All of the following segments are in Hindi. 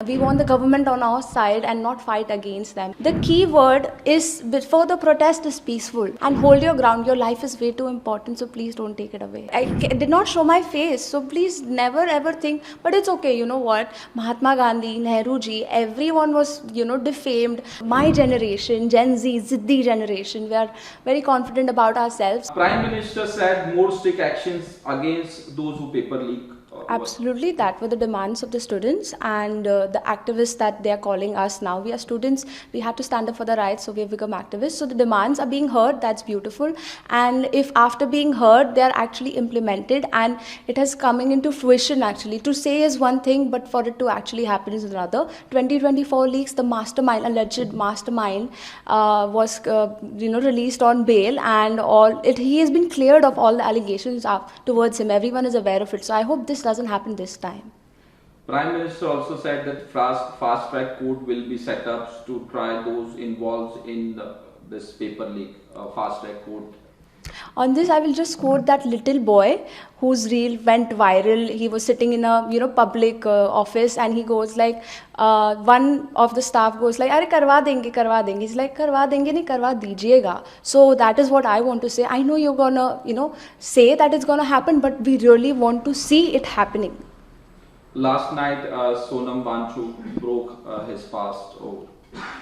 We want the government on our side and not fight against them. The key word is before the protest is peaceful and hold your ground. Your life is way too important, so please don't take it away. Did not show my face, so please never ever think, but it's okay. You know what? Mahatma Gandhi, Nehru ji, everyone was, defamed. My generation, Gen Z, Ziddi generation, we are very confident about ourselves. Prime Minister said more strict actions against those who paper leak. Absolutely, that were the demands of the students and the activists that they are calling us now. We are students, we had to stand up for the rights, so we have become activists. So the demands are being heard, that's beautiful. And if after being heard, they are actually implemented and it has coming into fruition actually. To say is one thing, but for it to actually happen is another. 2024 leaks, the mastermind, alleged mastermind, was released on bail, and he has been cleared of all the allegations towards him. Everyone is aware of it. So I hope this doesn't happen this time. Prime Minister also said that fast track court will be set up to try those involved in this paper leak. Fast track court. On this, I will just quote that little boy whose reel went viral. He was sitting in a public office, and he goes like, one of the staff goes like, "Arey karwa denge, karwa denge." He's like, "Karwa denge nahi, karwa dijiyega." So that is what I want to say. I know you're gonna say that it's gonna happen, but we really want to see it happening. Last night, Sonam Wangchuk broke his fast. Oh,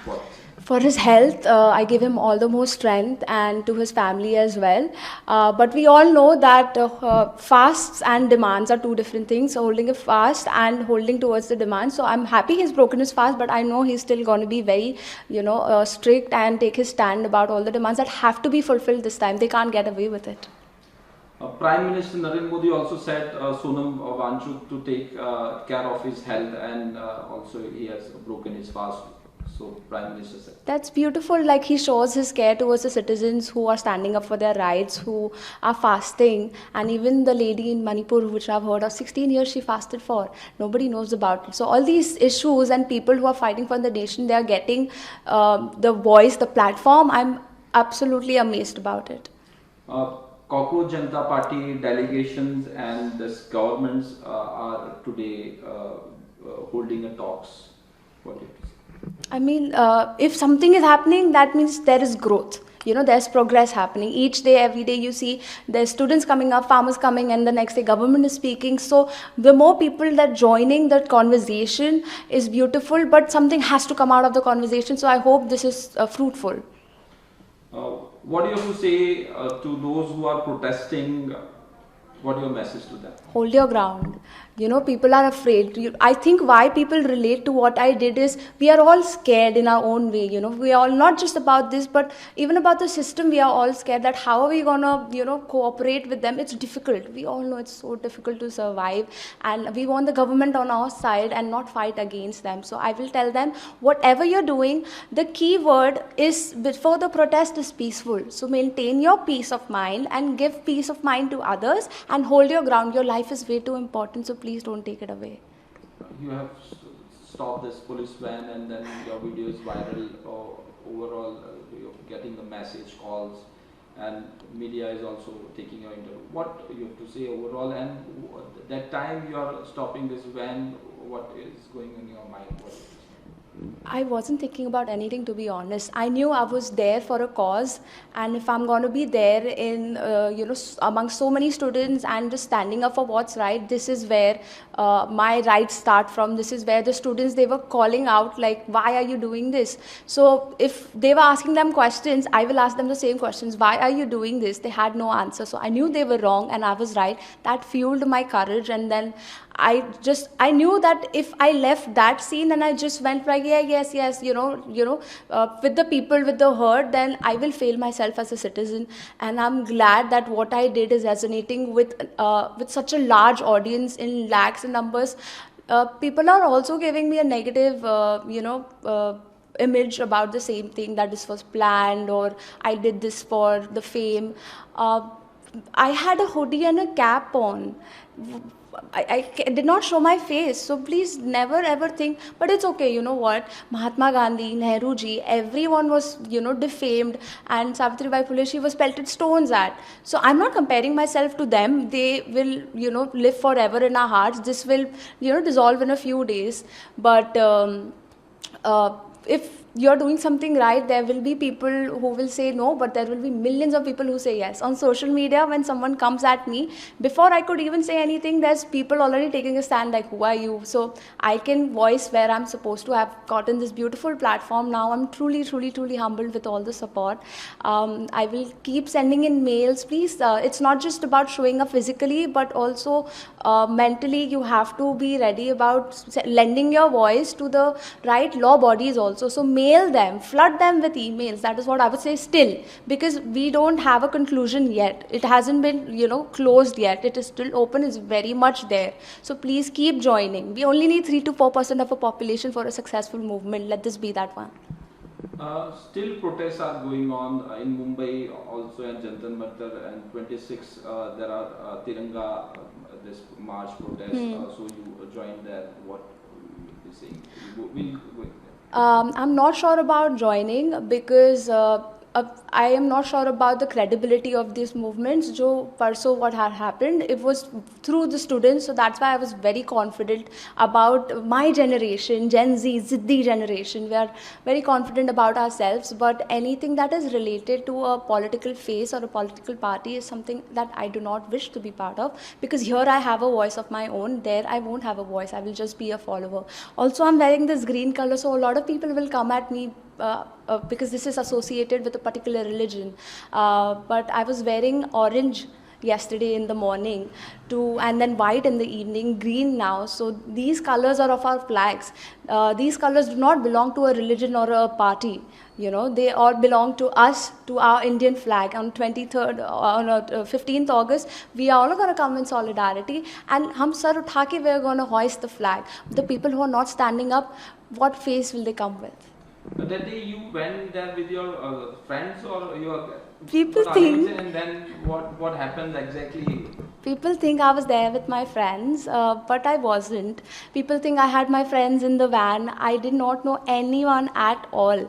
what? For his health, I give him all the more strength, and to his family as well. But we all know that fasts and demands are two different things. So holding a fast and holding towards the demand. So I'm happy he's broken his fast, but I know he's still going to be very, strict and take his stand about all the demands that have to be fulfilled this time. They can't get away with it. Prime Minister Narendra Modi also said Sonam Wangchuk to take care of his health, and also he has broken his fast. So Prime Minister said. That's beautiful. Like he shows his care towards the citizens who are standing up for their rights, who are fasting, and even the lady in Manipur, which I've heard of, 16 years she fasted for. Nobody knows about it. So all these issues and people who are fighting for the nation, they are getting the voice, the platform. I'm absolutely amazed about it. Cockroach Janata Party delegations and this governments are today holding a talks. What do you say? I mean, if something is happening, that means there is growth. There's progress happening. Each day, every day, you see there's students coming up, farmers coming, and the next day government is speaking. So the more people that joining that conversation is beautiful, but something has to come out of the conversation. So I hope this is fruitful. What do you have to say to those who are protesting? What is your message to them? Hold your ground. People are afraid. I think why people relate to what I did is we are all scared in our own way. We are all not just about this, but even about the system. We are all scared that how are we gonna, cooperate with them? It's difficult. We all know it's so difficult to survive, and we want the government on our side and not fight against them. So I will tell them, whatever you're doing, the key word is before the protest is peaceful. So maintain your peace of mind and give peace of mind to others and hold your ground. Your life is way too important. So please don't take it away. You have stopped this police van, and then your video is viral. Overall, you're getting the message calls, and media is also taking your interview. What you have to say overall, and that time you are stopping this van, what is going in your mind? I wasn't thinking about anything, to be honest. I knew I was there for a cause, and if I'm going to be there in, among so many students and just standing up for what's right, this is where my rights start from. This is where the students, they were calling out like, why are you doing this? So if they were asking them questions, I will ask them the same questions. Why are you doing this? They had no answer. So I knew they were wrong and I was right. That fueled my courage, and then I knew that if I left that scene and I just went like, yeah, yes, with the people, with the herd, then I will fail myself as a citizen. And I'm glad that what I did is resonating with such a large audience in lakhs and numbers. People are also giving me a negative, image about the same thing, that this was planned or I did this for the fame. I had a hoodie and a cap on. did not show my face. So please never ever think, but it's okay. You know what? Mahatma Gandhi, Nehru ji, everyone was, defamed, and Savitribai Phule, she was pelted stones at. So I'm not comparing myself to them. They will, live forever in our hearts. This will, dissolve in a few days. But if you're doing something right, there will be people who will say no, but there will be millions of people who say yes. On social media, when someone comes at me, before I could even say anything, there's people already taking a stand like, who are you? So I can voice where I'm supposed to. Have gotten this beautiful platform now. I'm truly, truly, truly humbled with all the support. I will keep sending in mails, please. It's not just about showing up physically, but also mentally. You have to be ready about lending your voice to the right law bodies also. So mail them, flood them with emails. That is what I would say still, because we don't have a conclusion yet. It hasn't been, closed yet. It is still open, it's very much there. So please keep joining. We only need 3 to 4% of a population for a successful movement. Let this be that one. Still protests are going on in Mumbai also, and Jantar Mantar, and 26 there are Tiranga this march protest. So you joined there. What will you be saying? We'll go I'm not sure about joining because I am not sure about the credibility of these movements. Jo parso what had happened, it was through the students, so that's why I was very confident about my generation, Gen Z, Ziddi generation. We are very confident about ourselves, but anything that is related to a political face or a political party is something that I do not wish to be part of, because here I have a voice of my own, there I won't have a voice, I will just be a follower. Also, I'm wearing this green color, so a lot of people will come at me because this is associated with a particular religion. But I was wearing orange yesterday in the morning and then white in the evening, green now. So these colors are of our flags. These colors do not belong to a religion or a party. They all belong to us, to our Indian flag. On 23rd, on 15th August, we are all going to come in solidarity, and hum sar utha ke we are going to hoist the flag. The people who are not standing up, what face will they come with? That day you went there with your friends or your people think, and then what happened exactly? People think I was there with my friends, but I wasn't. People think I had my friends in the van. I did not know anyone at all.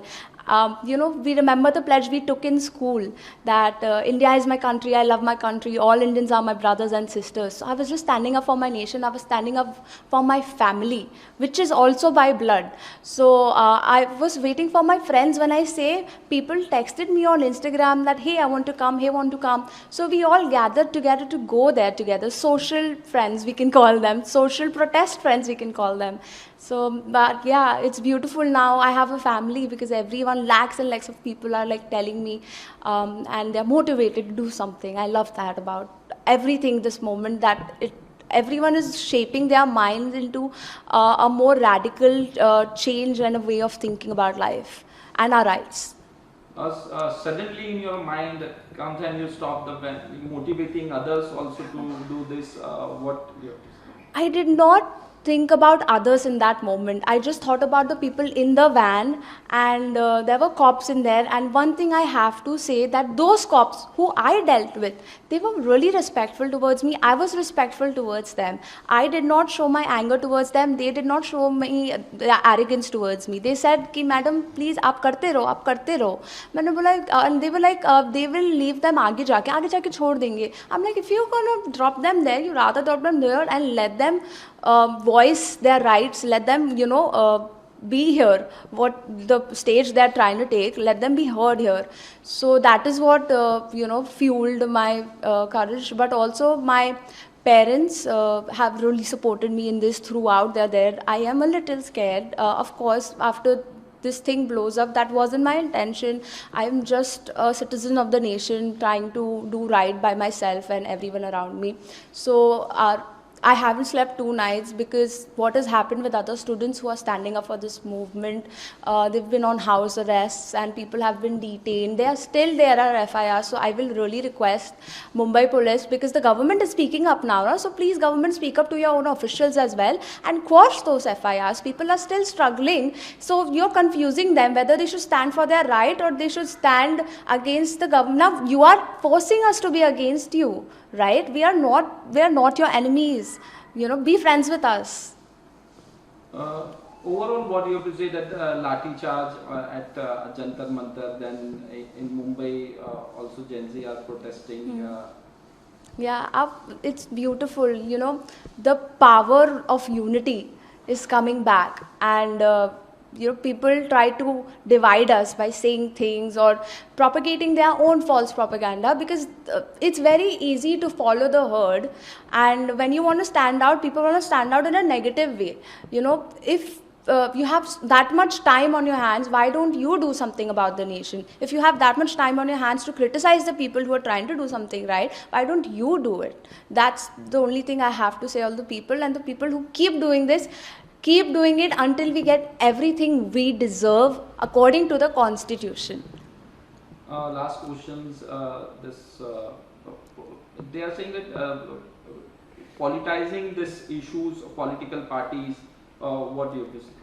We remember the pledge we took in school that India is my country, I love my country, all Indians are my brothers and sisters. So I was just standing up for my nation, I was standing up for my family, which is also by blood. So I was waiting for my friends. When I say, people texted me on Instagram that, hey, I want to come, hey, I want to come. So we all gathered together to go there together. Social friends, we can call them. Social protest friends, we can call them. So, but yeah, it's beautiful now. I have a family because everyone, lakhs and lakhs of people are like telling me, and they're motivated to do something. I love that about everything this moment, that everyone is shaping their minds into a more radical change and a way of thinking about life and our rights. Suddenly in your mind comes and you stop the van, motivating others also to do this. I did not think about others in that moment. I just thought about the people in the van, and there were cops in there. And one thing I have to say, that those cops who I dealt with, they were really respectful towards me. I was respectful towards them. I did not show my anger towards them. They did not show me arrogance towards me. They said, "Ki madam, please, आप करते रहो, आप करते रहो." मैंने बोला, and they were like, they will leave them आगे जाके छोड़ देंगे. I'm like, if you're gonna drop them there, you rather drop them there and let them voice their rights, let them, be here, what the stage they're trying to take, let them be heard here. So that is what, fueled my courage. But also my parents have really supported me in this throughout. They're there. I am a little scared. Of course, after this thing blows up, that wasn't my intention. I'm just a citizen of the nation trying to do right by myself and everyone around me. So I haven't slept 2 nights because what has happened with other students who are standing up for this movement, they've been on house arrests and people have been detained. There are FIRs. So I will really request Mumbai police, because the government is speaking up now. So please, government, speak up to your own officials as well and quash those FIRs. People are still struggling. So you're confusing them whether they should stand for their right or they should stand against the government. Now you are forcing us to be against you. Right? We are not your enemies. be friends with us. Overall, what you have to say that Lathi charge at Jantar Mantar, then in Mumbai also Gen Z are protesting. Yeah, it's beautiful. The power of unity is coming back, and people try to divide us by saying things or propagating their own false propaganda, because it's very easy to follow the herd, and when you want to stand out, people want to stand out in a negative way. If you have that much time on your hands, why don't you do something about the nation? If you have that much time on your hands to criticize the people who are trying to do something right, why don't you do it? That's the only thing I have to say. All the people, and the people who keep doing this, keep doing it until we get everything we deserve according to the constitution. Last questions. They are saying that politicizing these issues, political parties. What do you have to say?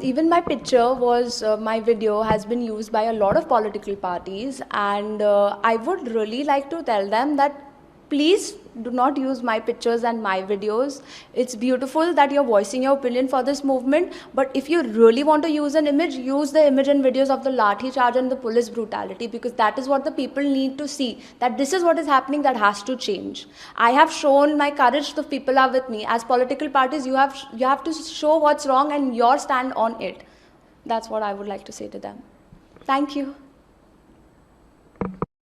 Even my picture my video has been used by a lot of political parties, and I would really like to tell them that please do not use my pictures and my videos. It's beautiful that you're voicing your opinion for this movement, but if you really want to use an image, use the image and videos of the Lathi charge and the police brutality, because that is what the people need to see, that this is what is happening, that has to change. I have shown my courage, the people are with me. As political parties, you have to show what's wrong and your stand on it. That's what I would like to say to them. Thank you.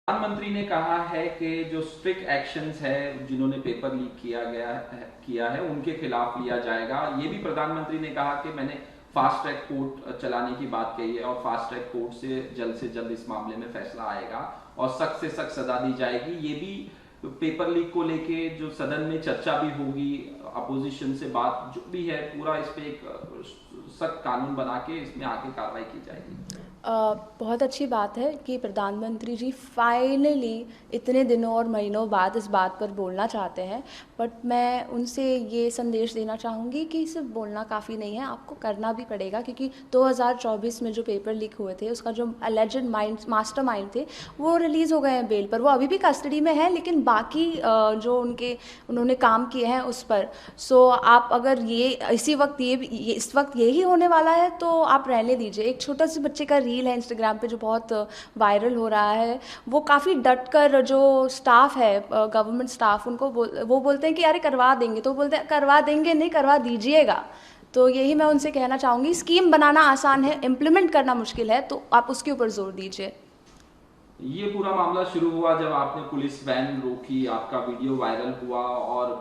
प्रधानमंत्री ने कहा है कि जो स्ट्रिक्ट एक्शंस है जिन्होंने पेपर लीक किया है उनके खिलाफ लिया जाएगा। ये भी प्रधानमंत्री ने कहा कि मैंने फास्ट ट्रैक कोर्ट चलाने की बात कही है और फास्ट ट्रैक कोर्ट से जल्द इस मामले में फैसला आएगा और सख्त से सख्त सजा दी जाएगी। ये भी पेपर लीक को लेके जो सदन में चर्चा भी होगी, अपोजिशन से बात जो भी है, पूरा इस पे एक सख्त कानून बना के इसमें आगे कार्रवाई की जाएगी। बहुत अच्छी बात है कि प्रधानमंत्री जी फाइनली इतने दिनों और महीनों बाद इस बात पर बोलना चाहते हैं, बट मैं उनसे ये संदेश देना चाहूँगी कि सिर्फ बोलना काफ़ी नहीं है, आपको करना भी पड़ेगा, क्योंकि 2024 में जो पेपर लीक हुए थे उसका जो एलिजेड मास्टरमाइंड थे वो रिलीज़ हो गए हैं बेल पर। वो अभी भी कस्टडी में है, लेकिन बाकी जो उन्होंने काम किए हैं उस पर। सो आप अगर इस वक्त यही होने वाला है तो आप रहने दीजिए। एक छोटा से बच्चे का रील है इंस्टाग्राम पे जो बहुत वायरल हो रहा है, वो काफ़ी डट कर जो स्टाफ है, गवर्नमेंट स्टाफ, उनको वो बोलते हैं कि अरे करवा देंगे, तो बोलते हैं करवा देंगे नहीं, करवा दीजिएगा। तो यही मैं उनसे कहना चाहूँगी, स्कीम बनाना आसान है, इम्प्लीमेंट करना मुश्किल है, तो आप उसके ऊपर जोर दीजिए। ये पूरा मामला शुरू हुआ जब आपने पुलिस वैन रोकी, आपका वीडियो वायरल हुआ और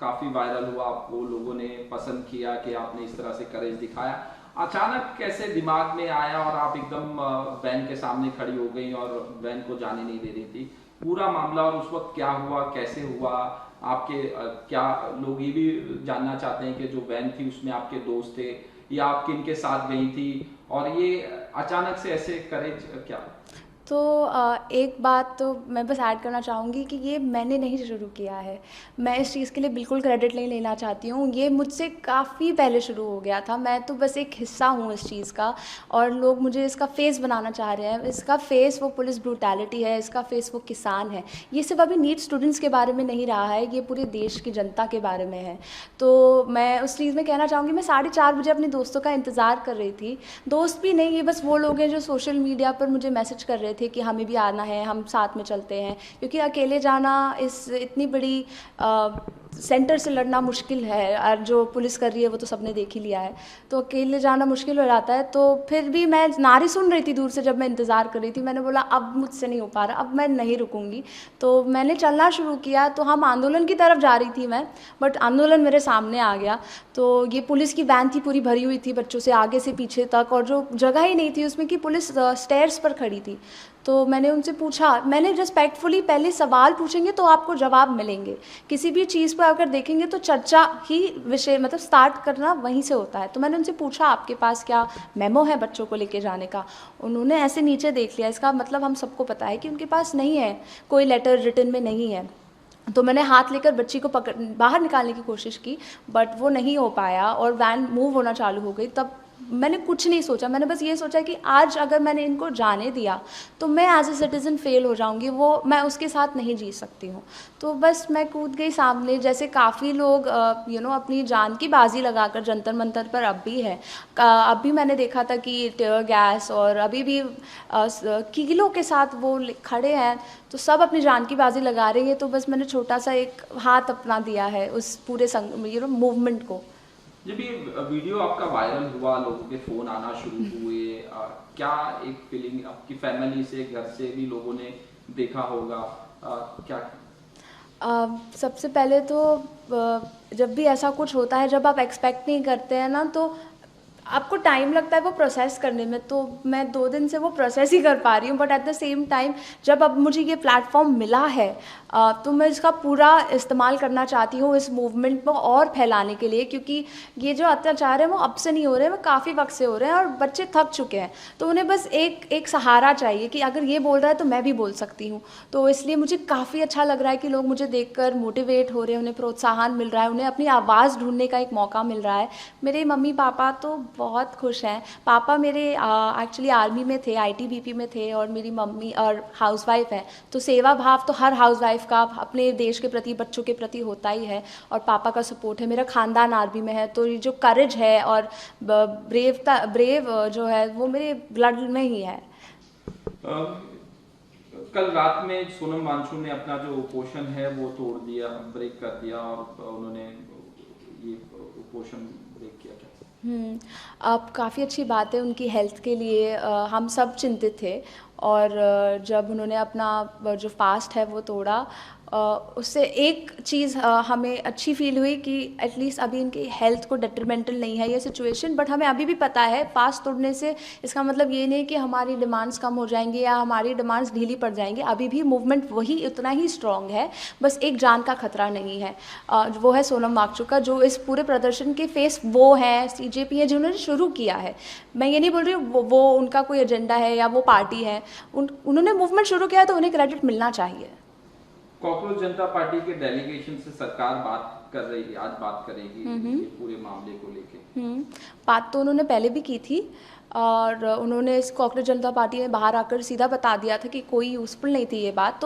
काफ़ी वायरल हुआ, आपको लोगों ने पसंद किया कि आपने इस तरह से करेज दिखाया। अचानक कैसे दिमाग में आया और आप एकदम वैन के सामने खड़ी हो गई और वैन को जाने नहीं दे रही थी? पूरा मामला और उस वक्त क्या हुआ, कैसे हुआ, आपके क्या लोग ये भी जानना चाहते हैं कि जो वैन थी उसमें आपके दोस्त थे या आप किन के साथ गई थी, और ये अचानक से ऐसे करेज क्या? तो एक बात तो मैं बस ऐड करना चाहूँगी कि ये मैंने नहीं शुरू किया है, मैं इस चीज़ के लिए बिल्कुल क्रेडिट नहीं लेना चाहती हूँ, ये मुझसे काफ़ी पहले शुरू हो गया था। मैं तो बस एक हिस्सा हूँ इस चीज़ का, और लोग मुझे इसका फेस बनाना चाह रहे हैं। इसका फेस वो पुलिस ब्रूटैलिटी है, इसका फेस वो किसान है। ये सिर्फ अभी नीट स्टूडेंट्स के बारे में नहीं रहा है, ये पूरे देश की जनता के बारे में है। तो मैं उस चीज़ में कहना चाहूँगी, मैं 4:30 बजे अपने दोस्तों का इंतज़ार कर रही थी। दोस्त भी नहीं, ये बस वो लोग हैं जो सोशल मीडिया पर मुझे मैसेज कर रहे थे कि हमें भी आना है, हम साथ में चलते हैं, क्योंकि अकेले जाना इतनी बड़ी सेंटर से लड़ना मुश्किल है, और जो पुलिस कर रही है वो तो सबने देख ही लिया है, तो अकेले जाना मुश्किल हो जाता है। तो फिर भी मैं नारे सुन रही थी दूर से, जब मैं इंतज़ार कर रही थी, मैंने बोला अब मुझसे नहीं हो पा रहा, अब मैं नहीं रुकूंगी। तो मैंने चलना शुरू किया। तो हम आंदोलन की तरफ जा रही थी मैं, बट आंदोलन मेरे सामने आ गया। तो ये पुलिस की वैन थी, पूरी भरी हुई थी बच्चों से आगे से पीछे तक, और जो जगह ही नहीं थी उसमें कि पुलिस स्टेयर्स पर खड़ी थी। तो मैंने उनसे पूछा, मैंने रिस्पेक्टफुली, पहले सवाल पूछेंगे तो आपको जवाब मिलेंगे, किसी भी चीज़ पर अगर देखेंगे तो चर्चा ही विषय मतलब स्टार्ट करना वहीं से होता है। तो मैंने उनसे पूछा आपके पास क्या मेमो है बच्चों को लेके जाने का? उन्होंने ऐसे नीचे देख लिया, इसका मतलब हम सबको पता है कि उनके पास नहीं है, कोई लेटर रिटन में नहीं है। तो मैंने हाथ लेकर बच्ची को बाहर निकालने की कोशिश की, बट वो नहीं हो पाया और वैन मूव होना चालू हो गई। तब मैंने कुछ नहीं सोचा, मैंने बस ये सोचा कि आज अगर मैंने इनको जाने दिया तो मैं एज ए सिटीज़न फेल हो जाऊंगी, वो मैं उसके साथ नहीं जी सकती हूँ। तो बस मैं कूद गई सामने, जैसे काफ़ी लोग अपनी जान की बाजी लगाकर जंतर मंतर पर अब भी है। अभी मैंने देखा था कि टीयर गैस और अभी भी कीलों के साथ वो खड़े हैं, तो सब अपनी जान की बाजी लगा रहे हैं। तो बस मैंने छोटा सा एक हाथ अपना दिया है उस पूरे मूवमेंट को। जब ये वीडियो आपका वायरल हुआ, लोगों के फोन आना शुरू हुए, क्या एक फीलिंग आपकी फैमिली से, घर से भी लोगों ने देखा होगा, क्या? सबसे पहले तो जब भी ऐसा कुछ होता है, जब आप एक्सपेक्ट नहीं करते हैं ना, तो आपको टाइम लगता है वो प्रोसेस करने में। तो मैं 2 दिन से वो प्रोसेस ही कर पा रही हूँ, but at the same time जब अब मुझे ये प्लेटफॉर्म मिला है, तो मैं इसका पूरा इस्तेमाल करना चाहती हूँ इस मूवमेंट को और फैलाने के लिए, क्योंकि ये जो अत्याचार है वो अब से नहीं हो रहे हैं, वो काफ़ी वक्त से हो रहे हैं और बच्चे थक चुके हैं। तो उन्हें बस एक सहारा चाहिए कि अगर ये बोल रहा है तो मैं भी बोल सकती हूँ। तो इसलिए मुझे काफ़ी अच्छा लग रहा है कि लोग मुझे देखकर मोटिवेट हो रहे हैं, उन्हें प्रोत्साहन मिल रहा है, उन्हें अपनी आवाज़ ढूंढने का एक मौका मिल रहा है। मेरे मम्मी पापा तो बहुत खुश हैं। पापा मेरे एक्चुअली आर्मी में थे, आईटीबीपी में थे, और मेरी मम्मी और हाउसवाइफ है। तो सेवा भाव तो हर हाउसवाइफ का अपने देश के प्रति, बच्चों के प्रति होता ही है। और पापा का सपोर्ट है, मेरा खानदान आर्मी में है, तो ये जो करेज है और ब्रेव जो है वो मेरे ब्लड में ही है। कल रात में सोनम वांगचुक ने अपना जो उपोषण है वो तोड़ दिया, ब्रेक कर दिया, और उन्होंने ये उपोषण ब्रेक किया। क्या अब काफ़ी अच्छी बात है उनकी हेल्थ के लिए। हम सब चिंतित थे, और जब उन्होंने अपना जो फास्ट है वो तोड़ा, उससे एक चीज़ हमें अच्छी फील हुई कि एटलीस्ट अभी इनकी हेल्थ को डेट्रीमेंटल नहीं है ये सिचुएशन। बट हमें अभी भी पता है फास्ट तोड़ने से इसका मतलब ये नहीं कि हमारी डिमांड्स कम हो जाएंगी या हमारी डिमांड्स ढीली पड़ जाएंगी। अभी भी मूवमेंट वही उतना ही स्ट्रांग है, बस एक जान का खतरा नहीं है। वो है सोनम वांगचुक का, जो इस पूरे प्रदर्शन के फेस वो हैं, सीजेपी है जिन्होंने शुरू किया है। मैं ये नहीं बोल रही हूँ वो उनका कोई एजेंडा है या वो पार्टी है, उन्होंने मूवमेंट शुरू किया है तो उन्हें क्रेडिट मिलना चाहिए। कॉकरोच जनता पार्टी के डेलीगेशन से सरकार बात कर रही है, आज बात करेगी ये पूरे मामले को लेके। बात तो उन्होंने पहले भी की थी, और उन्होंने इस कॉकरोच जनता पार्टी ने बाहर आकर सीधा बता दिया था कि कोई यूज़फुल नहीं थी ये बात।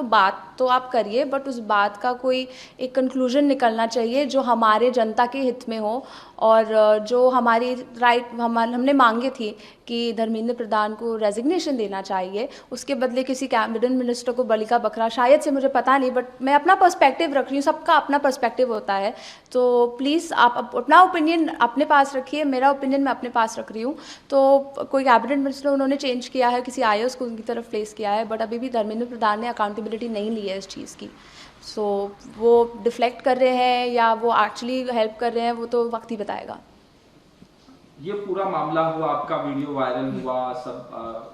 तो आप करिए, बट उस बात का कोई एक कंक्लूजन निकलना चाहिए जो हमारे जनता के हित में हो, और जो हमारी हमने मांगे थी कि धर्मेंद्र प्रधान को रेजिग्नेशन देना चाहिए, उसके बदले किसी कैबिनेट मिनिस्टर को बलि का बकरा, शायद से, मुझे पता नहीं, बट मैं अपना पर्सपेक्टिव रख रही हूँ, सबका अपना पर्सपेक्टिव होता है। तो प्लीज़ आप अपना ओपिनियन अपने पास रखिए, मेरा ओपिनियन मैं अपने पास रख रही हूँ। तो कोई कैबिनेट मिनिस्टर उन्होंने चेंज किया है, किसी आईएएस को उनकी तरफ प्लेस किया है, बट अभी भी धर्मेंद्र प्रधान ने अकाउंटेबिलिटी नहीं ली है इस चीज़ की। सो वो डिफ्लेक्ट कर रहे हैं या वो एक्चुअली हेल्प कर रहे हैं, वो तो वक्त ही बताएगा। ये पूरा मामला हुआ, आपका वीडियो वायरल हुआ, सब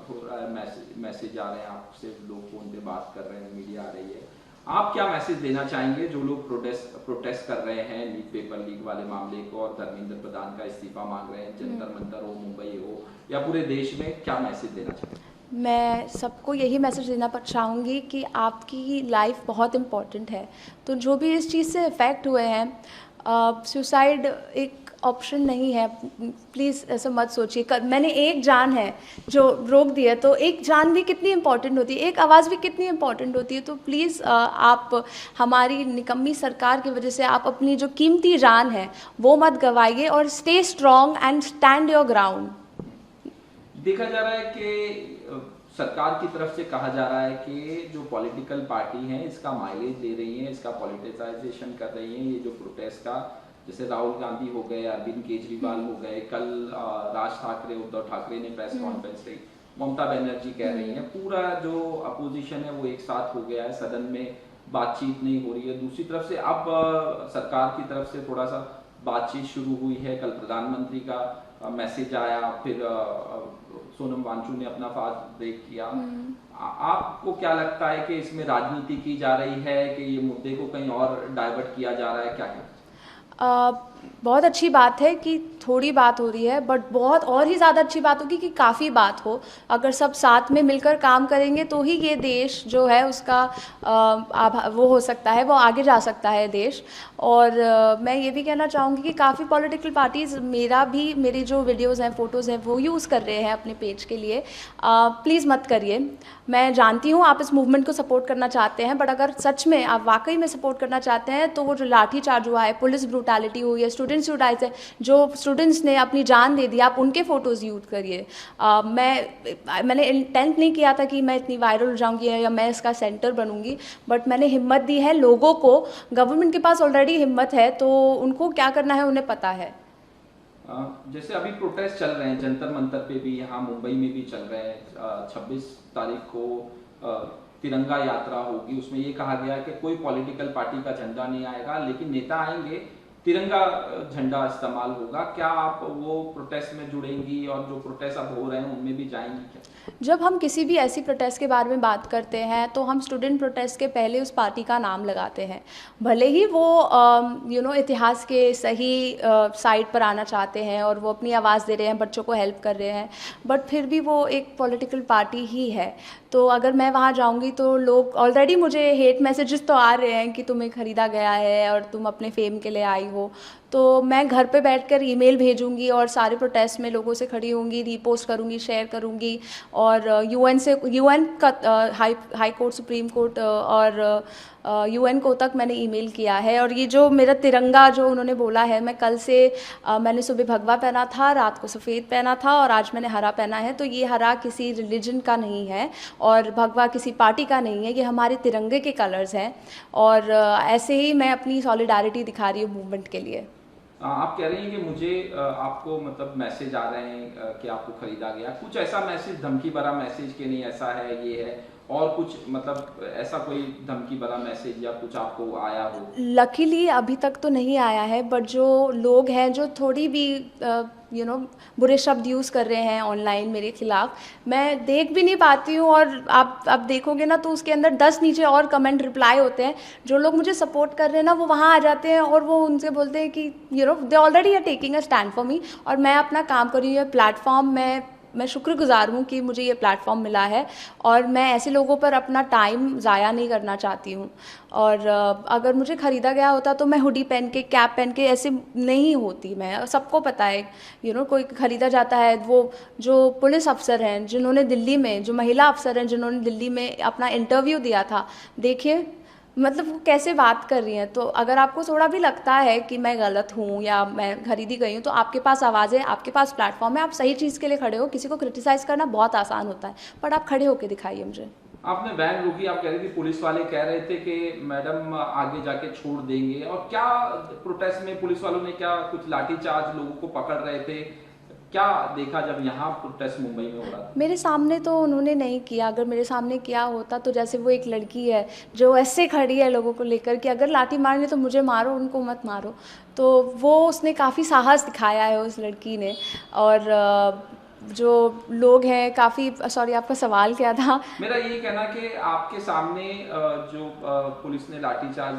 हो रहा है, मैसेज आ रहे हैं आपसे, लोग फोन पे बात कर रहे हैं, मीडिया आ रही है। आप क्या मैसेज देना चाहेंगे जो लोग प्रोटेस्ट कर रहे हैं लीक, पेपर लीक वाले मामले को, और धर्मेंद्र प्रधान का इस्तीफा मांग रहे हैं, जंतर मंतर हो, मुंबई हो या पूरे देश में, क्या मैसेज देना चाहेंगे? मैं सबको यही मैसेज देना चाहूँगी कि आपकी लाइफ बहुत इम्पॉर्टेंट है। तो जो भी इस चीज़ से इफ़ेक्ट हुए हैं, सुसाइड एक ऑप्शन नहीं है। प्लीज़ ऐसा मत सोचिए। मैंने एक जान है जो रोक दी है, तो एक जान भी कितनी इम्पॉर्टेंट होती है, एक आवाज़ भी कितनी इम्पॉर्टेंट होती है। तो प्लीज़ आप हमारी निकम्मी सरकार की वजह से आप अपनी जो कीमती जान है वो मत गवाइए, और stay strong and stand your ground. देखा जा रहा है कि सरकार की तरफ से कहा जा रहा है कि जो पॉलिटिकल पार्टी हैं इसका माइलेज दे रही हैं, इसका पॉलिटिसाइजेशन कर रही हैं। ये जो प्रोटेस्ट का, जैसे राहुल गांधी हो गए, अरविंद केजरीवाल हो गए, कल राज ठाकरे, उद्धव ठाकरे ने प्रेस कॉन्फ्रेंस की, ममता बनर्जी कह रही हैं, पूरा जो अपोजिशन है वो एक साथ हो गया है, सदन में बातचीत नहीं हो रही है। दूसरी तरफ से अब सरकार की तरफ से थोड़ा सा बातचीत शुरू हुई है, कल प्रधानमंत्री का मैसेज आया, फिर सोनम वांगचुक ने अपना फास्ट ब्रेक किया। आपको क्या लगता है कि इसमें राजनीति की जा रही है कि ये मुद्दे को कहीं और डाइवर्ट किया जा रहा है, क्या? बहुत अच्छी बात है कि थोड़ी बात हो रही है, बट बहुत और ही ज़्यादा अच्छी बात होगी कि काफ़ी बात हो। अगर सब साथ में मिलकर काम करेंगे तो ही ये देश जो है उसका वो हो सकता है, वो आगे जा सकता है देश। और मैं ये भी कहना चाहूँगी कि काफ़ी पॉलिटिकल पार्टीज़ मेरी जो वीडियोज़ हैं, फ़ोटोज़ हैं, वो यूज़ कर रहे हैं अपने पेज के लिए। प्लीज़ मत करिए। मैं जानती हूँ आप इस मूवमेंट को सपोर्ट करना चाहते हैं, बट अगर सच में आप वाकई में सपोर्ट करना चाहते हैं तो वो जो लाठीचार्ज हुआ है, पुलिस ब्रूटैलिटी हुई है, स्टूडेंट्स सुसाइड है, जो स्टूडेंट्स ने अपनी जान दे दी, आप उनके फ़ोटोज़ यूज़ करिए। मैंने इंटेंट नहीं किया था कि मैं इतनी वायरल हो जाऊँगी या मैं इसका सेंटर बनूँगी, बट मैंने हिम्मत दी है लोगों को। गवर्नमेंट के पास ऑलरेडी हिम्मत है, तो उनको क्या करना है उन्हें पता है। जैसे अभी प्रोटेस्ट चल रहे हैं जंतर मंतर पे भी, यहाँ मुंबई में भी चल रहे हैं। 26 तारीख को तिरंगा यात्रा होगी, उसमें ये कहा गया है कि कोई पॉलिटिकल पार्टी का झंडा नहीं आएगा, लेकिन नेता आएंगे, तिरंगा झंडा इस्तेमाल होगा। क्या आप वो प्रोटेस्ट में जुड़ेंगी और जो प्रोटेस्ट अब हो रहे हैं उनमें भी जाएंगी क्या? जब हम किसी भी ऐसी प्रोटेस्ट के बारे में बात करते हैं तो हम स्टूडेंट प्रोटेस्ट के पहले उस पार्टी का नाम लगाते हैं, भले ही वो इतिहास के सही साइड पर आना चाहते हैं और वो अपनी आवाज़ दे रहे हैं, बच्चों को हेल्प कर रहे हैं, बट फिर भी वो एक पॉलिटिकल पार्टी ही है। तो अगर मैं वहाँ जाऊँगी तो लोग ऑलरेडी मुझे हेट मैसेजेस तो आ रहे हैं कि तुम्हें ख़रीदा गया है और तुम अपने फेम के लिए आई हो। तो मैं घर पे बैठकर ईमेल भेजूंगी और सारे प्रोटेस्ट में लोगों से खड़ी होंगी, रीपोस्ट करूंगी, शेयर करूंगी। और यूएन का हाई कोर्ट, सुप्रीम कोर्ट और यूएन को तक मैंने ईमेल किया है। और ये जो मेरा तिरंगा जो उन्होंने बोला है, मैं कल से मैंने सुबह भगवा पहना था, रात को सफ़ेद पहना था और आज मैंने हरा पहना है। तो ये हरा किसी रिलीजन का नहीं है और भगवा किसी पार्टी का नहीं है, ये हमारे तिरंगे के कलर्स हैं। और ऐसे ही मैं अपनी सॉलिडारिटी दिखा रही हूँ मूवमेंट के लिए। आप कह रही हैं कि मुझे आपको मतलब मैसेज आ रहे हैं कि आपको खरीदा गया, कुछ ऐसा मैसेज, धमकी भरा मैसेज कि नहीं ऐसा है, ये है, और कुछ मतलब ऐसा कोई धमकी भरा मैसेज या कुछ आपको आया हो? लकीली अभी तक तो नहीं आया है, बट जो लोग हैं जो थोड़ी भी बुरे शब्द यूज़ कर रहे हैं ऑनलाइन मेरे खिलाफ, मैं देख भी नहीं पाती हूँ। और आप देखोगे ना तो उसके अंदर 10 नीचे और कमेंट रिप्लाई होते हैं। जो लोग मुझे सपोर्ट कर रहे हैं ना, वो वहाँ आ जाते हैं और वो उनसे बोलते हैं कि they already are taking a stand for me. और मैं अपना काम कर रही हूँ, प्लेटफॉर्म मैं शुक्रगुजार हूँ कि मुझे ये प्लेटफॉर्म मिला है और मैं ऐसे लोगों पर अपना टाइम ज़ाया नहीं करना चाहती हूँ। और अगर मुझे ख़रीदा गया होता तो मैं हुडी पहन के, कैप पहन के ऐसे नहीं होती। मैं, सबको पता है कोई ख़रीदा जाता है, वो जो पुलिस अफसर हैं जिन्होंने दिल्ली में, जो महिला अफसर हैं जिन्होंने दिल्ली में अपना इंटरव्यू दिया था, देखिए मतलब वो कैसे बात कर रही हैं। तो अगर आपको थोड़ा भी लगता है कि मैं गलत हूँ या मैं खरीदी गई हूँ, तो आपके पास आवाज़ है, आपके पास प्लेटफॉर्म है, आप सही चीज़ के लिए खड़े हो। किसी को क्रिटिसाइज़ करना बहुत आसान होता है, बट आप खड़े होकर दिखाइए मुझे। आपने वैन रोकी, आप कह रही थी पुलिस वाले कह रहे थे कि मैडम आगे जाके छोड़ देंगे, और क्या प्रोटेस्ट में पुलिस वालों ने क्या कुछ लाठीचार्ज, लोगों को पकड़ रहे थे, क्या देखा जब यहाँ प्रोटेस्ट मुंबई में हो रहा था? मेरे सामने तो उन्होंने नहीं किया। अगर मेरे सामने किया होता तो जैसे वो एक लड़की है जो ऐसे खड़ी है लोगों को लेकर कि अगर लाठी मारनी तो मुझे मारो, उनको मत मारो, तो वो उसने काफ़ी साहस दिखाया है उस लड़की ने। और जो लोग हैं काफ़ी, सॉरी आपका सवाल क्या था? मेरा ये कहना कि आपके सामने जो पुलिस ने लाठीचार्ज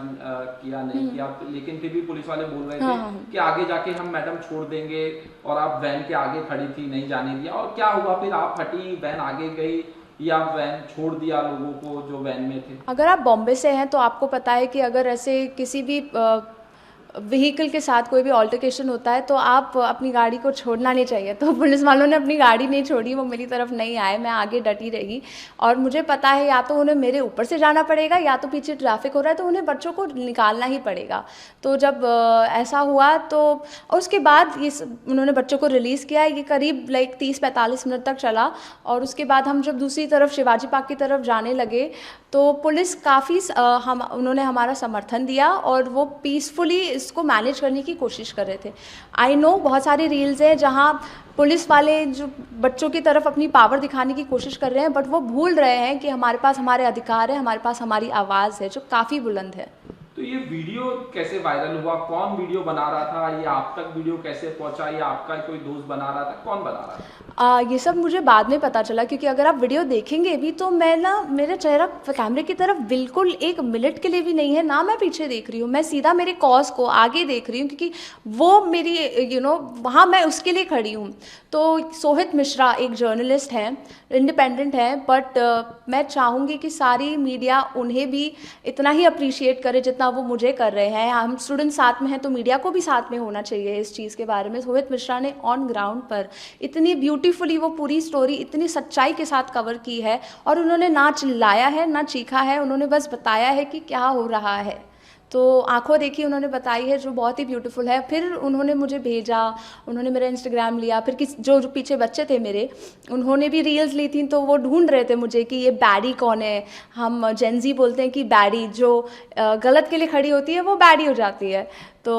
किया नहीं किया, लेकिन फिर भी पुलिस वाले बोल रहे थे कि आगे जाके हम मैडम छोड़ देंगे, और आप वैन के आगे खड़ी थी, नहीं जाने दिया। और क्या हुआ फिर? आप हटी, वैन आगे गई या वैन छोड़ दिया लोगों को जो वैन में थे? अगर आप बॉम्बे से हैं तो आपको पता है कि अगर ऐसे किसी भी व्हीकल के साथ कोई भी ऑल्टरकेशन होता है तो आप अपनी गाड़ी को छोड़ना नहीं चाहिए। तो पुलिस वालों ने अपनी गाड़ी नहीं छोड़ी, वो मेरी तरफ नहीं आए, मैं आगे डटी रही। और मुझे पता है या तो उन्हें मेरे ऊपर से जाना पड़ेगा या तो पीछे ट्रैफिक हो रहा है तो उन्हें बच्चों को निकालना ही पड़ेगा। तो जब ऐसा हुआ तो उसके बाद ये उन्होंने बच्चों को रिलीज़ किया। ये करीब 30-45 मिनट तक चला। और उसके बाद हम जब दूसरी तरफ शिवाजी पार्क की तरफ जाने लगे तो पुलिस काफ़ी उन्होंने हमारा समर्थन दिया और वो पीसफुली इसको मैनेज करने की कोशिश कर रहे थे। आई नो बहुत सारी रील्स हैं जहाँ पुलिस वाले जो बच्चों की तरफ अपनी पावर दिखाने की कोशिश कर रहे हैं, बट वो भूल रहे हैं कि हमारे पास हमारे अधिकार है, हमारे पास हमारी आवाज़ है जो काफ़ी बुलंद है। तो ये वीडियो कैसे वायरल हुआ, कौन वीडियो बना रहा था, ये आप तक वीडियो कैसे पहुंचा, या आपका कोई दोस्त बना रहा था, कौन बना रहा था? ये सब मुझे बाद में पता चला, क्योंकि अगर आप वीडियो देखेंगे भी तो मैं ना, मेरा चेहरा कैमरे की तरफ बिल्कुल 1 मिनट के लिए भी नहीं है ना, मैं पीछे देख रही हूँ, मैं सीधा मेरे कॉज को आगे देख रही हूँ, क्योंकि वो मेरी वहाँ मैं उसके लिए खड़ी हूँ। तो सोहित मिश्रा एक जर्नलिस्ट हैं, इंडिपेंडेंट हैं, बट मैं चाहूँगी कि सारी मीडिया उन्हें भी इतना ही अप्रिशिएट करे जितना वो मुझे कर रहे हैं। हम स्टूडेंट साथ में हैं तो मीडिया को भी साथ में होना चाहिए इस चीज़ के बारे में। सोहित मिश्रा ने ऑन ग्राउंड पर इतनी ब्यूटीफुली वो पूरी स्टोरी इतनी सच्चाई के साथ कवर की है, और उन्होंने ना चिल्लाया है ना चीखा है, उन्होंने बस बताया है कि क्या हो रहा है। तो आंखों देखी उन्होंने बताई है, जो बहुत ही ब्यूटीफुल है। फिर उन्होंने मुझे भेजा, उन्होंने मेरा इंस्टाग्राम लिया, फिर जो पीछे बच्चे थे मेरे, उन्होंने भी रील्स ली थी, तो वो ढूंढ रहे थे मुझे कि ये बैडी कौन है। हम जेनजी बोलते हैं कि बैडी जो गलत के लिए खड़ी होती है वो बैडी हो जाती है। तो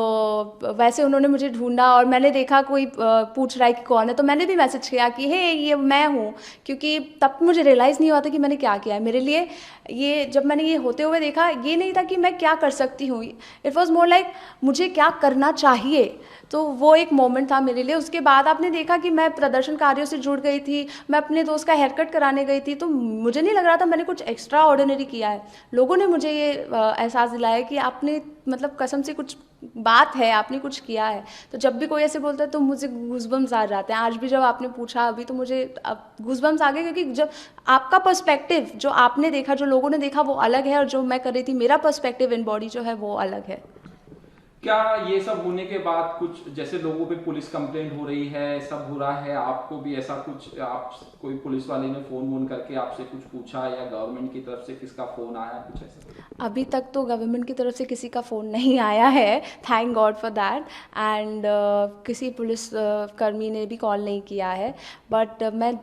वैसे उन्होंने मुझे ढूंढा, और मैंने देखा कोई पूछ रहा है कि कौन है, तो मैंने भी मैसेज किया कि हे ये मैं हूँ, क्योंकि तब मुझे रियलाइज़ नहीं हुआ था कि मैंने क्या किया है। मेरे लिए ये, जब मैंने ये होते हुए देखा, ये नहीं था कि मैं क्या कर सकती हूँ, इट वॉज मोर लाइक मुझे क्या करना चाहिए। तो वो एक मोमेंट था मेरे लिए। उसके बाद आपने देखा कि मैं प्रदर्शनकारियों से जुड़ गई थी, मैं अपने दोस्त का हेयर कट कराने गई थी, तो मुझे नहीं लग रहा था मैंने कुछ एक्स्ट्रा ऑर्डिनरी किया है। लोगों ने मुझे ये एहसास दिलाया कि आपने मतलब कसम से कुछ बात है, आपने कुछ किया है। तो जब भी कोई ऐसे बोलता है तो मुझे गूज़बम्स आ जाते हैं। आज भी जब आपने पूछा अभी, तो मुझे अब गूज़बम्स आ गए, क्योंकि जब आपका पर्सपेक्टिव जो आपने देखा, जो लोगों ने देखा, वो अलग है, और जो मैं कर रही थी, मेरा पर्सपेक्टिव इन बॉडी जो है वो अलग है। क्या ये सब होने के बाद कुछ, जैसे लोगों पे पुलिस कंप्लेंट हो रही है, सब हो रहा है, आपको भी ऐसा कुछ, आप कोई पुलिस वाले ने फोन करके आपसे कुछ पूछा, या गवर्नमेंट की तरफ से किसका फोन आया, कुछ ऐसा? अभी तक तो गवर्नमेंट की तरफ से किसी का फ़ोन नहीं आया है, thank God for that. And किसी पुलिस कर्मी ने भी कॉल नहीं किया है। बट मैं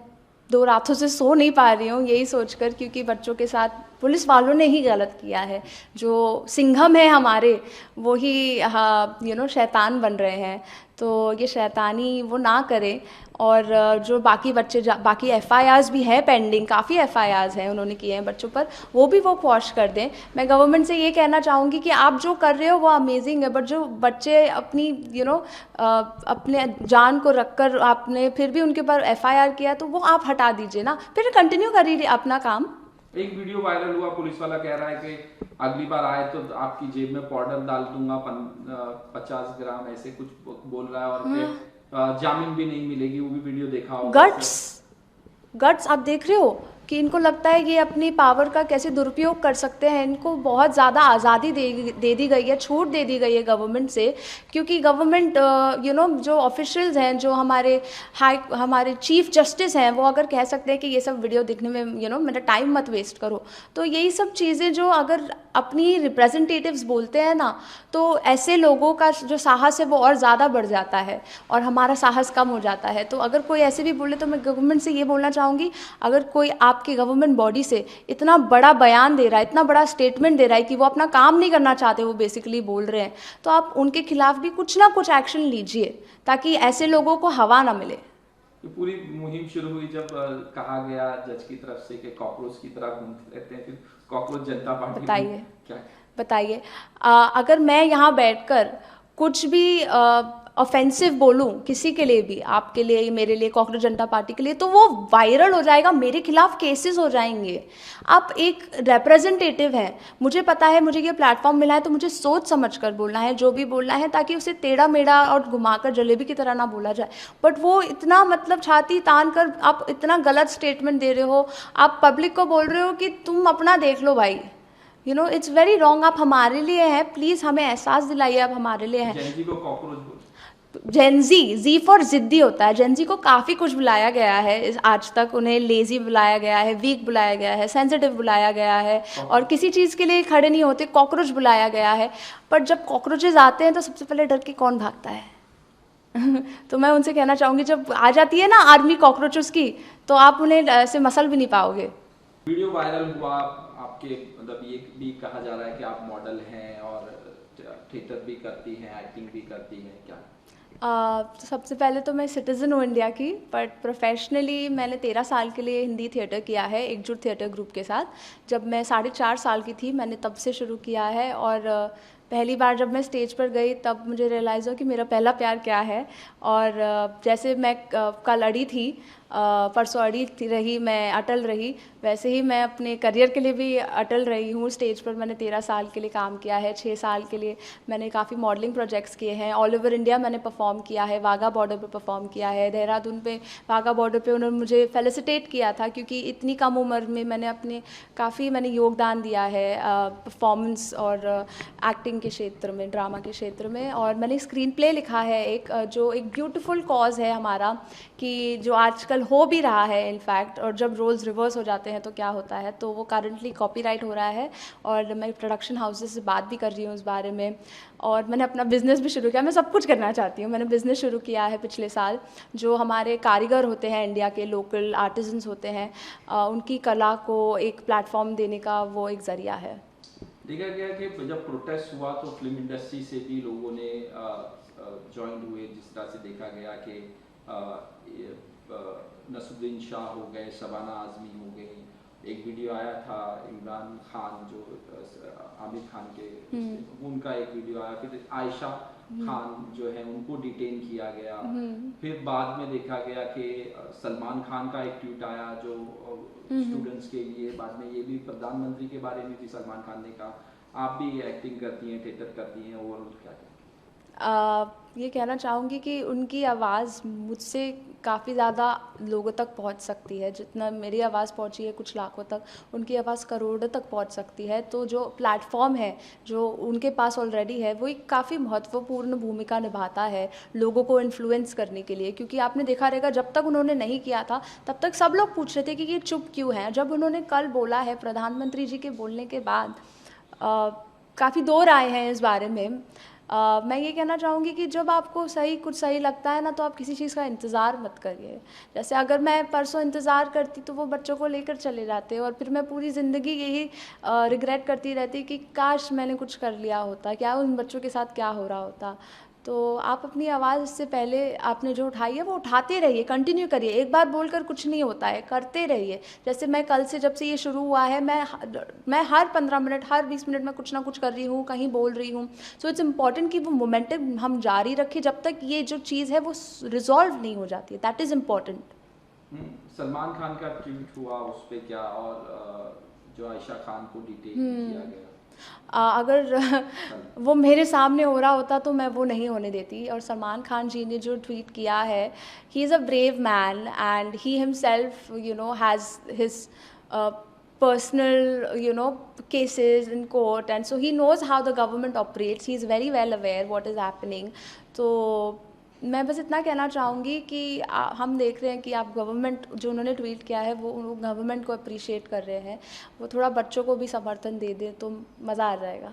2 रातों से सो नहीं पा रही हूँ यही सोचकर, क्योंकि बच्चों के साथ पुलिस वालों ने ही गलत किया है। जो सिंघम है हमारे, वो ही शैतान बन रहे हैं। तो ये शैतानी वो ना करें। और जो बाकी बच्चे बाकी एफआईआर्स भी हैं पेंडिंग, काफ़ी एफआईआर्स हैं उन्होंने किए हैं बच्चों पर, वो भी वो क्वॉश कर दें। मैं गवर्नमेंट से ये कहना चाहूँगी कि आप जो कर रहे हो वो अमेजिंग है, बट जो बच्चे अपनी अपने जान को रखकर आपने फिर भी उनके ऊपर एफआईआर किया, तो वो आप हटा दीजिए ना, फिर कंटिन्यू करिए अपना काम। एक वीडियो वायरल हुआ, पुलिस वाला कह रहा है कि अगली बार आए तो आपकी जेब में पाउडर डाल दूंगा 50 ग्राम, ऐसे कुछ बोल रहा है, और फिर जामीन भी नहीं मिलेगी, वो भी वीडियो देखा होगा। गट्स आप देख रहे हो कि इनको लगता है कि अपनी पावर का कैसे दुरुपयोग कर सकते हैं। इनको बहुत ज़्यादा आज़ादी दे दी गई है, छूट दे दी गई है गवर्नमेंट से, क्योंकि गवर्नमेंट जो ऑफिशियल्स हैं, जो हमारे चीफ जस्टिस हैं, वो अगर कह सकते हैं कि ये सब वीडियो देखने में मेरा टाइम मत वेस्ट करो, तो यही सब चीज़ें जो अगर अपनी रिप्रेजेंटेटिव्स बोलते हैं ना, तो ऐसे लोगों का जो साहस है वो और ज़्यादा बढ़ जाता है, और हमारा साहस कम हो जाता है। तो अगर कोई ऐसे भी बोले, तो मैं गवर्नमेंट से ये बोलना चाहूँगी, अगर कोई आपकी गवर्नमेंट बॉडी से इतना बड़ा बयान दे रहा है, इतना बड़ा स्टेटमेंट दे रहा है कि वो अपना काम नहीं करना चाहते, वो बेसिकली बोल रहे हैं, तो आप उनके खिलाफ भी कुछ ना कुछ एक्शन लीजिए, ताकि ऐसे लोगों को हवा ना मिले। तो पूरी मुहिम शुरू हुई जब कहा गया जज की तरफ से कि कॉकरोच की तरह घूमते रहते हैं, फिर कॉकरोच जनता पार्टी। बताइए, अगर मैं यहाँ बैठकर कुछ भी ऑफेंसिव बोलूँ किसी के लिए भी, आपके लिए, मेरे लिए, कॉकरोच जनता पार्टी के लिए, तो वो वायरल हो जाएगा, मेरे खिलाफ केसेस हो जाएंगे। आप एक रिप्रेजेंटेटिव हैं, मुझे पता है मुझे ये प्लेटफॉर्म मिला है, तो मुझे सोच समझ कर बोलना है जो भी बोलना है, ताकि उसे टेढ़ा मेढ़ा और घुमाकर जलेबी की तरह ना बोला जाए। बट वो इतना मतलब छाती तान कर आप इतना गलत स्टेटमेंट दे रहे हो, आप पब्लिक को बोल रहे हो कि तुम अपना देख लो भाई, इट्स वेरी रॉन्ग। आप हमारे लिए हैं, प्लीज़ हमें एहसास दिलाइए, आप हमारे लिए हैं। जेनजी को कॉकरोच बोल, जेनजी, जी फॉर जिद्दी होता है। जेनजी को काफ़ी कुछ बुलाया गया है आज तक, उन्हें लेजी बुलाया गया है, वीक बुलाया गया है, सेंसिटिव बुलाया गया है, और किसी चीज़ के लिए खड़े नहीं होते, कॉकरोच बुलाया गया है। पर जब कॉकरोचेज आते हैं तो सबसे पहले डर के कौन भागता है? तो मैं उनसे कहना चाहूँगी, जब आ जाती है ना आर्मी कॉकरोचेस की, तो आप उन्हें ऐसे मसल भी नहीं पाओगे। वीडियो वायरल हुआ आपके, मतलब ये भी कहा जा रहा है कि आप मॉडल हैं और थिएटर भी करती हैं, एक्टिंग भी करती हैं, क्या? तो सबसे पहले तो मैं सिटीज़न हूँ इंडिया की, बट प्रोफेशनली मैंने 13 साल के लिए हिंदी थिएटर किया है एकजुट थिएटर ग्रुप के साथ। जब मैं 4.5 साल की थी मैंने तब से शुरू किया है, और पहली बार जब मैं स्टेज पर गई तब मुझे रियलाइज़ हुआ कि मेरा पहला प्यार क्या है। और जैसे मैं कल अड़ी थी, परसों अड़ी रही, मैं अटल रही, वैसे ही मैं अपने करियर के लिए भी अटल रही हूँ। स्टेज पर मैंने 13 साल के लिए काम किया है, 6 साल के लिए मैंने काफ़ी मॉडलिंग प्रोजेक्ट्स किए हैं, ऑल ओवर इंडिया मैंने परफॉर्म किया है, वाघा बॉर्डर पे परफॉर्म किया है, देहरादून पे वाघा बॉर्डर पे उन्होंने मुझे फेलिसिटेट किया था क्योंकि इतनी कम उम्र में मैंने योगदान दिया है परफॉर्मेंस और एक्टिंग के क्षेत्र में, ड्रामा के क्षेत्र में। और मैंने स्क्रीन प्ले लिखा है एक जो एक ब्यूटीफुल कॉज है हमारा, कि जो आजकल हो भी रहा है इनफैक्ट, और जब रोल्स रिवर्स हो जाते हैं तो क्या होता है, तो वो करंटली कॉपीराइट हो रहा है और मैं प्रोडक्शन हाउसेस से बात भी कर रही हूँ इस बारे में। और मैंने अपना बिज़नेस भी शुरू किया, मैं सब कुछ करना चाहती हूँ। मैंने बिज़नेस शुरू किया है पिछले साल, जो हमारे कारीगर होते हैं इंडिया के, लोकल आर्टिजन्स होते हैं, उनकी कला को एक प्लेटफॉर्म देने का वो एक ज़रिया है। देखा गया कि जब प्रोटेस्ट हुआ तो फिल्म इंडस्ट्री से भी लोगों ने ज्वाइन हुए, जिस तरह से देखा गया कि नसरुद्दीन शाह हो गए, शबाना आज़मी हो गई, एक वीडियो आया था इमरान खान जो आमिर खान के, उनका एक वीडियो आया, फिर आयशा खान जो है उनको डिटेन किया गया। फिर बाद में देखा गया कि सलमान खान का एक ट्वीट आया जो स्टूडेंट्स के लिए, बाद में ये भी प्रधानमंत्री के बारे में भी सलमान खान ने कहा। आप भी एक्टिंग करती हैं, थिएटर करती हैं, ओवरऑल क्या कहते हैं? ये कहना चाहूँगी कि उनकी आवाज़ मुझसे काफ़ी ज़्यादा लोगों तक पहुँच सकती है। जितना मेरी आवाज़ पहुँची है कुछ लाखों तक, उनकी आवाज़ करोड़ों तक पहुँच सकती है। तो जो प्लेटफॉर्म है जो उनके पास ऑलरेडी है, वो एक काफ़ी महत्वपूर्ण भूमिका निभाता है लोगों को इन्फ्लुएंस करने के लिए। क्योंकि आपने देखा रहेगा जब तक उन्होंने नहीं किया था तब तक सब लोग पूछ रहे थे कि ये चुप क्यों हैं। जब उन्होंने कल बोला है, प्रधानमंत्री जी के बोलने के बाद काफ़ी दो राय हैं इस बारे में। मैं ये कहना चाहूँगी कि जब आपको कुछ सही लगता है ना, तो आप किसी चीज़ का इंतज़ार मत करिए। जैसे अगर मैं परसों इंतज़ार करती तो वो बच्चों को लेकर चले जाते, और फिर मैं पूरी ज़िंदगी यही रिग्रेट करती रहती कि काश मैंने कुछ कर लिया होता, क्या उन बच्चों के साथ क्या हो रहा होता। तो आप अपनी आवाज़ से पहले आपने जो उठाई है वो उठाते रहिए, कंटिन्यू करिए। एक बार बोलकर कुछ नहीं होता है, करते रहिए। जैसे मैं कल से, जब से ये शुरू हुआ है, मैं हर 15 मिनट, हर 20 मिनट में कुछ ना कुछ कर रही हूँ, कहीं बोल रही हूँ। सो इट्स इम्पॉर्टेंट कि वो मोमेंटम हम जारी रखें जब तक ये जो चीज़ है वो रिजॉल्व नहीं हो जाती है। That is important. Salman Khan का ट्वीट हुआ, उस पर क्या, और जो आयशा खान को डिटेन किया गया, अगर वो मेरे सामने हो रहा होता तो मैं वो नहीं होने देती। और सलमान खान जी ने जो ट्वीट किया है, he is a brave man and he himself has his personal cases in court, and so he knows how the government operates. He is very well aware what is happening. तो मैं बस इतना कहना चाहूँगी कि हम देख रहे हैं कि आप गवर्नमेंट, जो उन्होंने ट्वीट किया है वो गवर्नमेंट को अप्रिशिएट कर रहे हैं, वो थोड़ा बच्चों को भी समर्थन दे दें तो मज़ा आ जाएगा।